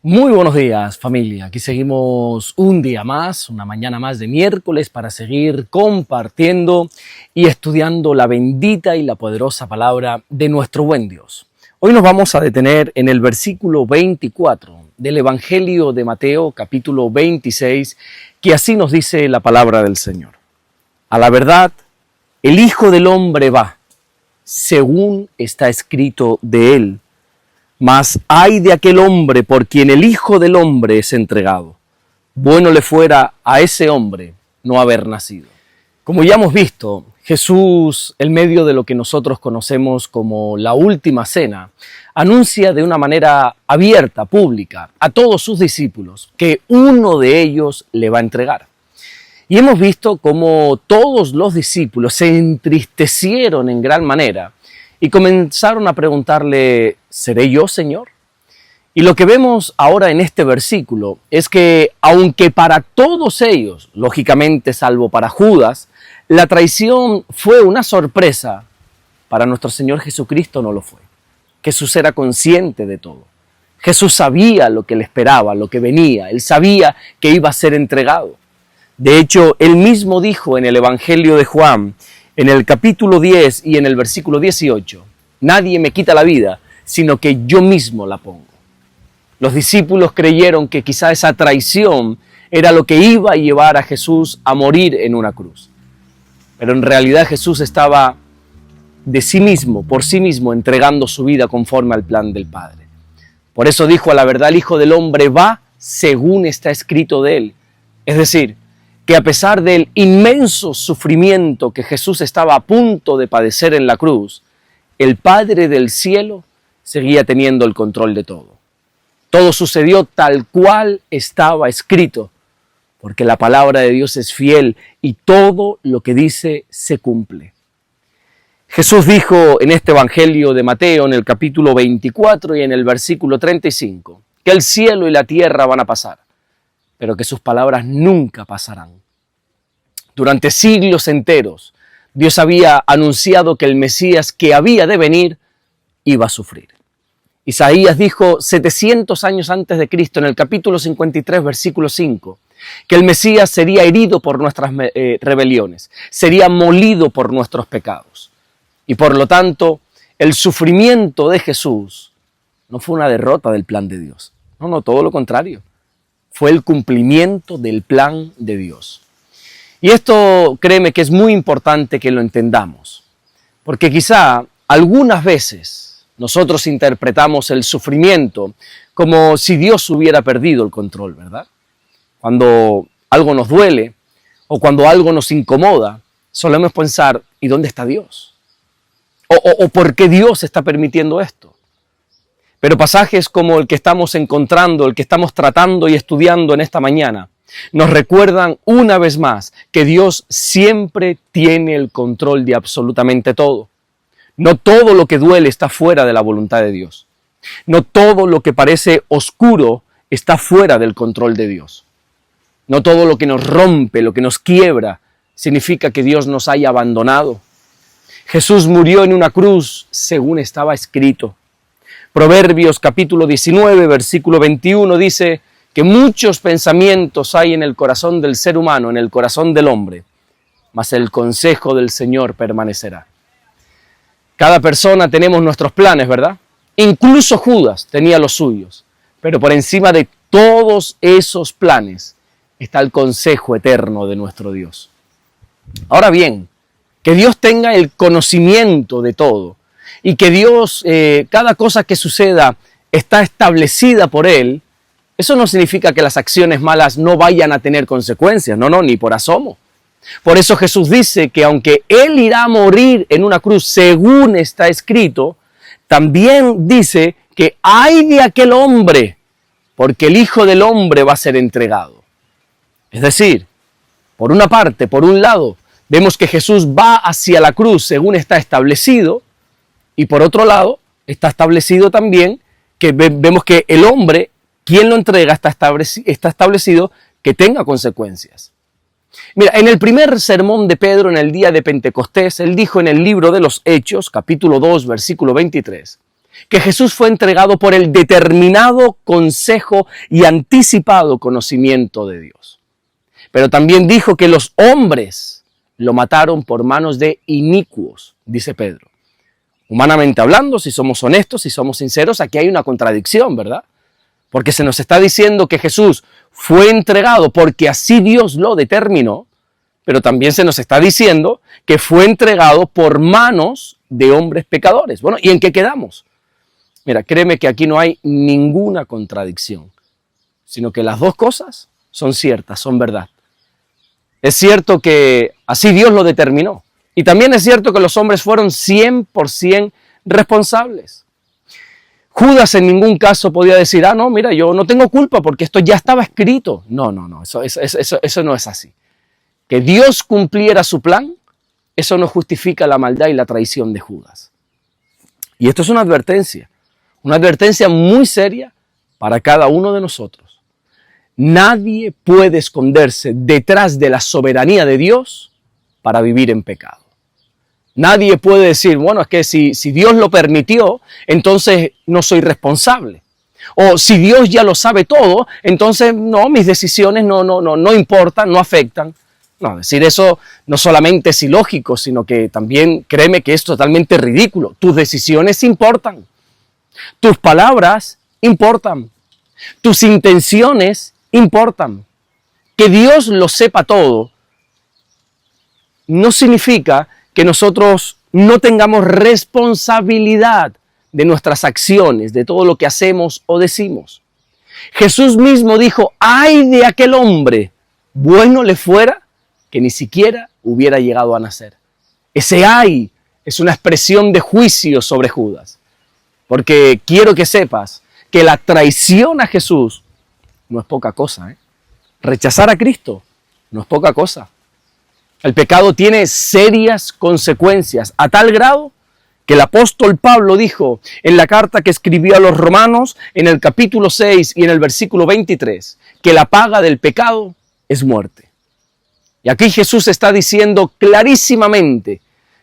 Muy buenos días, familia. Aquí seguimos un día más, una mañana más de miércoles para seguir compartiendo y estudiando la bendita y la poderosa palabra de nuestro buen Dios. Hoy nos vamos a detener en el versículo 24 del Evangelio de Mateo, capítulo 26, que así nos dice la palabra del Señor. A la verdad, el Hijo del Hombre va, según está escrito de él. Mas ay de aquel hombre por quien el Hijo del Hombre es entregado. Bueno le fuera a ese hombre no haber nacido. Como ya hemos visto, Jesús, en medio de lo que nosotros conocemos como la última cena, anuncia de una manera abierta, pública, a todos sus discípulos que uno de ellos le va a entregar. Y hemos visto cómo todos los discípulos se entristecieron en gran manera y comenzaron a preguntarle, ¿seré yo, Señor? Y lo que vemos ahora en este versículo es que, aunque para todos ellos, lógicamente salvo para Judas, la traición fue una sorpresa, para nuestro Señor Jesucristo no lo fue. Jesús era consciente de todo. Jesús sabía lo que le esperaba, lo que venía. Él sabía que iba a ser entregado. De hecho, él mismo dijo en el Evangelio de Juan, en el capítulo 10 y en el versículo 18, nadie me quita la vida, sino que yo mismo la pongo. Los discípulos creyeron que quizá esa traición era lo que iba a llevar a Jesús a morir en una cruz. Pero en realidad Jesús estaba de sí mismo, por sí mismo, entregando su vida conforme al plan del Padre. Por eso dijo, a la verdad, el Hijo del Hombre va según está escrito de él. Es decir, que a pesar del inmenso sufrimiento que Jesús estaba a punto de padecer en la cruz, el Padre del cielo seguía teniendo el control de todo. Todo sucedió tal cual estaba escrito, porque la palabra de Dios es fiel y todo lo que dice se cumple. Jesús dijo en este Evangelio de Mateo, en el capítulo 24 y en el versículo 35, que el cielo y la tierra van a pasar, pero que sus palabras nunca pasarán. Durante siglos enteros, Dios había anunciado que el Mesías que había de venir iba a sufrir. Isaías dijo 700 años antes de Cristo, en el capítulo 53, versículo 5, que el Mesías sería herido por nuestras rebeliones, sería molido por nuestros pecados. Y por lo tanto, el sufrimiento de Jesús no fue una derrota del plan de Dios. No, todo lo contrario. Fue el cumplimiento del plan de Dios. Y esto, créeme que es muy importante que lo entendamos, porque quizá algunas veces nosotros interpretamos el sufrimiento como si Dios hubiera perdido el control, ¿verdad? Cuando algo nos duele o cuando algo nos incomoda, solemos pensar, ¿y dónde está Dios? ¿O por qué Dios está permitiendo esto? Pero pasajes como el que estamos encontrando, el que estamos tratando y estudiando en esta mañana, nos recuerdan una vez más que Dios siempre tiene el control de absolutamente todo. No todo lo que duele está fuera de la voluntad de Dios. No todo lo que parece oscuro está fuera del control de Dios. No todo lo que nos rompe, lo que nos quiebra, significa que Dios nos haya abandonado. Jesús murió en una cruz según estaba escrito. Proverbios capítulo 19, versículo 21 dice que muchos pensamientos hay en el corazón del ser humano, en el corazón del hombre, mas el consejo del Señor permanecerá. Cada persona tenemos nuestros planes, ¿verdad? Incluso Judas tenía los suyos, pero por encima de todos esos planes está el consejo eterno de nuestro Dios. Ahora bien, que Dios tenga el conocimiento de todo y que Dios, cada cosa que suceda está establecida por Él, eso no significa que las acciones malas no vayan a tener consecuencias, no, ni por asomo. Por eso Jesús dice que aunque Él irá a morir en una cruz según está escrito, también dice que ay de aquel hombre, porque el Hijo del Hombre va a ser entregado. Es decir, por una parte, por un lado, vemos que Jesús va hacia la cruz según está establecido, y por otro lado, está establecido también que vemos que el hombre, quien lo entrega, está establecido que tenga consecuencias. Mira, en el primer sermón de Pedro en el día de Pentecostés, él dijo en el libro de los Hechos, capítulo 2, versículo 23, que Jesús fue entregado por el determinado consejo y anticipado conocimiento de Dios. Pero también dijo que los hombres lo mataron por manos de inicuos, dice Pedro. Humanamente hablando, si somos honestos, si somos sinceros, aquí hay una contradicción, ¿verdad? Porque se nos está diciendo que Jesús fue entregado porque así Dios lo determinó, pero también se nos está diciendo que fue entregado por manos de hombres pecadores. Bueno, ¿y en qué quedamos? Mira, créeme que aquí no hay ninguna contradicción, sino que las dos cosas son ciertas, son verdad. Es cierto que así Dios lo determinó, y también es cierto que los hombres fueron 100% responsables. Judas en ningún caso podía decir, no, mira, yo no tengo culpa porque esto ya estaba escrito. No, eso no es así. Que Dios cumpliera su plan, eso no justifica la maldad y la traición de Judas. Y esto es una advertencia muy seria para cada uno de nosotros. Nadie puede esconderse detrás de la soberanía de Dios para vivir en pecado. Nadie puede decir, bueno, es que si Dios lo permitió, entonces no soy responsable. O si Dios ya lo sabe todo, entonces no, mis decisiones no importan, no afectan. No, decir eso no solamente es ilógico, sino que también créeme que es totalmente ridículo. Tus decisiones importan. Tus palabras importan. Tus intenciones importan. Que Dios lo sepa todo no significa que nosotros no tengamos responsabilidad de nuestras acciones, de todo lo que hacemos o decimos. Jesús mismo dijo, ¡ay de aquel hombre! Bueno le fuera que ni siquiera hubiera llegado a nacer. Ese ay es una expresión de juicio sobre Judas. Porque quiero que sepas que la traición a Jesús no es poca cosa, ¿eh? Rechazar a Cristo no es poca cosa. El pecado tiene serias consecuencias, a tal grado que el apóstol Pablo dijo en la carta que escribió a los romanos, en el capítulo 6 y en el versículo 23, que la paga del pecado es muerte. Y aquí Jesús está diciendo clarísimamente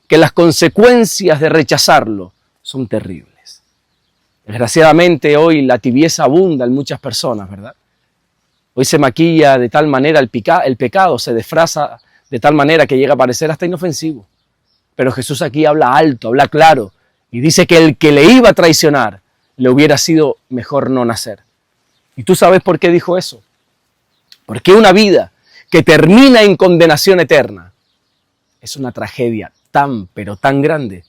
que las consecuencias de rechazarlo son terribles. Desgraciadamente hoy la tibieza abunda en muchas personas, ¿verdad? Hoy se maquilla de tal manera el pecado, se disfraza de tal manera que llega a parecer hasta inofensivo. Pero Jesús aquí habla alto, habla claro, y dice que el que le iba a traicionar, le hubiera sido mejor no nacer. ¿Y tú sabes por qué dijo eso? Porque una vida que termina en condenación eterna es una tragedia tan, pero tan grande,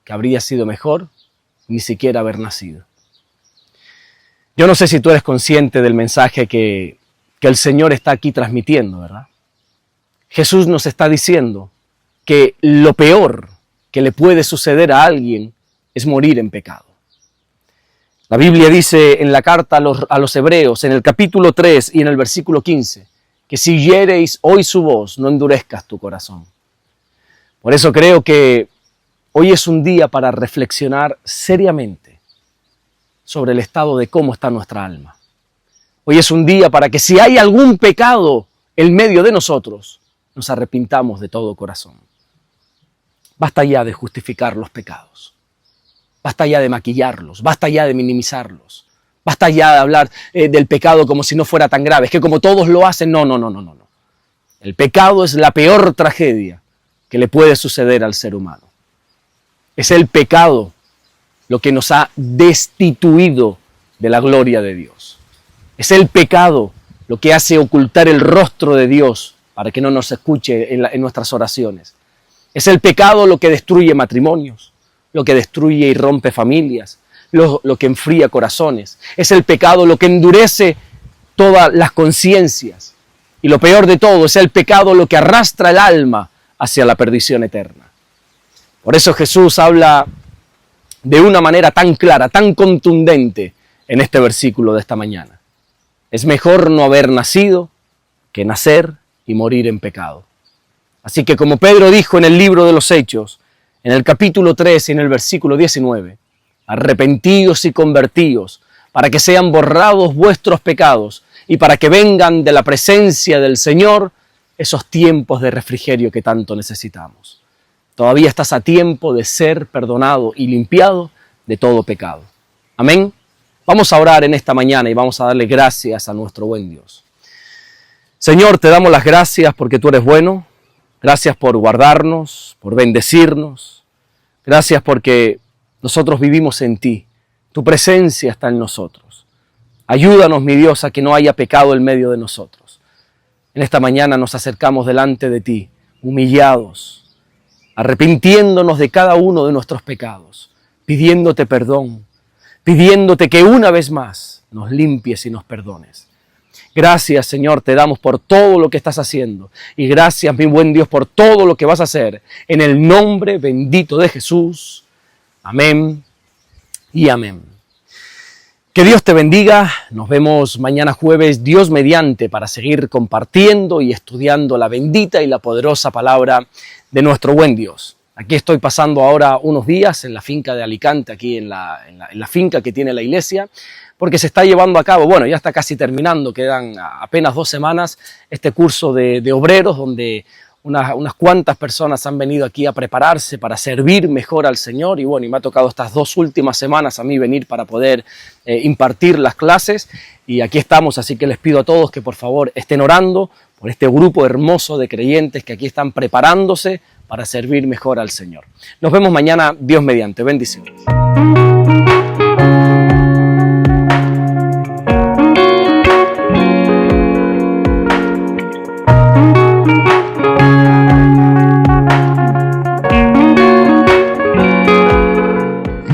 que habría sido mejor ni siquiera haber nacido. Yo no sé si tú eres consciente del mensaje que el Señor está aquí transmitiendo, ¿verdad? Jesús nos está diciendo que lo peor que le puede suceder a alguien es morir en pecado. La Biblia dice en la carta a los Hebreos, en el capítulo 3 y en el versículo 15, que si oyereis hoy su voz, no endurezcas tu corazón. Por eso creo que hoy es un día para reflexionar seriamente sobre el estado de cómo está nuestra alma. Hoy es un día para que si hay algún pecado en medio de nosotros, nos arrepintamos de todo corazón. Basta ya de justificar los pecados. Basta ya de maquillarlos. Basta ya de minimizarlos. Basta ya de hablar del pecado como si no fuera tan grave. Es que como todos lo hacen, no. El pecado es la peor tragedia que le puede suceder al ser humano. Es el pecado lo que nos ha destituido de la gloria de Dios. Es el pecado lo que hace ocultar el rostro de Dios para que no nos escuche en nuestras oraciones. Es el pecado lo que destruye matrimonios, lo que destruye y rompe familias, lo que enfría corazones. Es el pecado lo que endurece todas las conciencias. Y lo peor de todo, es el pecado lo que arrastra el alma hacia la perdición eterna. Por eso Jesús habla de una manera tan clara, tan contundente en este versículo de esta mañana. Es mejor no haber nacido que nacer y morir en pecado. Así que como Pedro dijo en el libro de los Hechos, en el capítulo 3 y en el versículo 19, arrepentíos y convertíos para que sean borrados vuestros pecados y para que vengan de la presencia del Señor esos tiempos de refrigerio que tanto necesitamos. Todavía estás a tiempo de ser perdonado y limpiado de todo pecado. Amén. Vamos a orar en esta mañana y vamos a darle gracias a nuestro buen Dios. Señor, te damos las gracias porque tú eres bueno. Gracias por guardarnos, por bendecirnos. Gracias porque nosotros vivimos en ti. Tu presencia está en nosotros. Ayúdanos, mi Dios, a que no haya pecado en medio de nosotros. En esta mañana nos acercamos delante de ti, humillados, arrepintiéndonos de cada uno de nuestros pecados, pidiéndote perdón, pidiéndote que una vez más nos limpies y nos perdones. Gracias, Señor, te damos por todo lo que estás haciendo. Y gracias, mi buen Dios, por todo lo que vas a hacer. En el nombre bendito de Jesús. Amén y amén. Que Dios te bendiga. Nos vemos mañana jueves, Dios mediante, para seguir compartiendo y estudiando la bendita y la poderosa palabra de nuestro buen Dios. Aquí estoy pasando ahora unos días en la finca de Alicante, aquí en la finca que tiene la iglesia, porque se está llevando a cabo, bueno, ya está casi terminando, quedan apenas 2 semanas, este curso de obreros, donde unas cuantas personas han venido aquí a prepararse para servir mejor al Señor, y bueno, y me ha tocado estas 2 últimas semanas a mí venir para poder impartir las clases, y aquí estamos, así que les pido a todos que por favor estén orando por este grupo hermoso de creyentes que aquí están preparándose para servir mejor al Señor. Nos vemos mañana, Dios mediante. Bendiciones.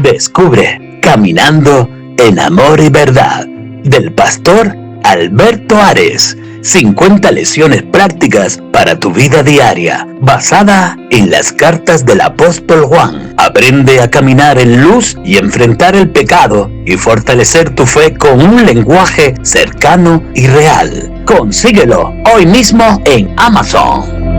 Descubre Caminando en Amor y Verdad del pastor Alberto Ares. 50 lecciones prácticas para tu vida diaria, basada en las cartas del apóstol Juan. Aprende a caminar en luz y enfrentar el pecado y fortalecer tu fe con un lenguaje cercano y real. Consíguelo hoy mismo en Amazon.